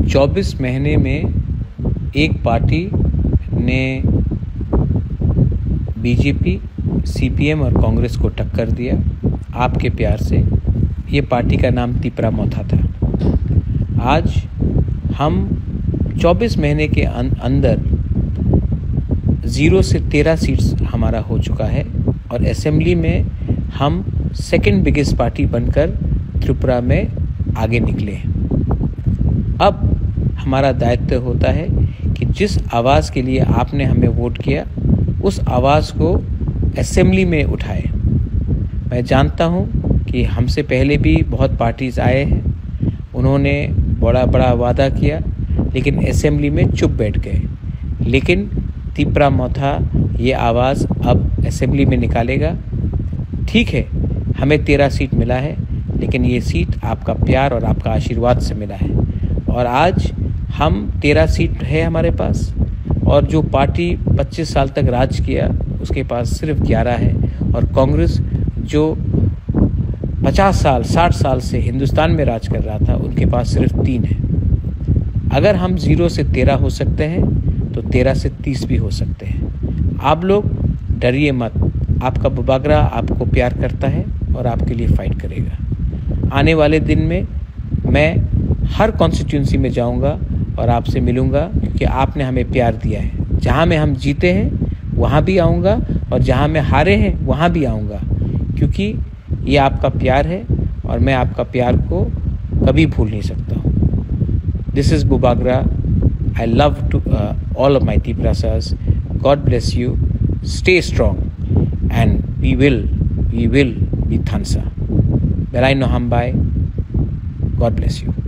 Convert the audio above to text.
24 महीने में एक पार्टी ने बीजेपी, सीपीएम और कांग्रेस को टक्कर दिया आपके प्यार से। ये पार्टी का नाम तीपरामौथा था। आज हम 24 महीने के अंदर 0 से 13 सीट्स हमारा हो चुका है और असेंबली में हम सेकंड बिगेस्ट पार्टी बनकर त्रिपुरा में आगे निकले हैं। अब हमारा दायित्व होता है कि जिस आवाज़ के लिए आपने हमें वोट किया उस आवाज़ को असेंबली में उठाए। मैं जानता हूं कि हमसे पहले भी बहुत पार्टीज आए हैं, उन्होंने बड़ा बड़ा वादा किया लेकिन असेंबली में चुप बैठ गए। लेकिन तीपरामौथा ये आवाज़ अब असेंबली में निकालेगा। ठीक है, हमें 13 सीट मिला है, लेकिन ये सीट आपका प्यार और आपका आशीर्वाद से मिला है और आज हम 13 सीट है हमारे पास और जो पार्टी 25 साल तक राज किया उसके पास सिर्फ 11 है और कांग्रेस जो 50 साल 60 साल से हिंदुस्तान में राज कर रहा था उनके पास सिर्फ 3 है। अगर हम 0 से 13 हो सकते हैं तो 13 से 30 भी हो सकते हैं। आप लोग डरिए मत, आपका बुबागरा आपको प्यार करता है और आपके लिए फाइट करेगा। आने वाले दिन में मैं हर कॉन्स्टिट्यूंसी में जाऊंगा और आपसे मिलूंगा क्योंकि आपने हमें प्यार दिया है। जहां में हम जीते हैं वहां भी आऊंगा और जहां में हारे हैं वहां भी आऊंगा क्योंकि ये आपका प्यार है और मैं आपका प्यार को कभी भूल नहीं सकता हूँ। This is Bubagra. I love to all of my Tiprasas. God bless you. Stay strong and we will be Thansa. Belai no Hambai. God bless you.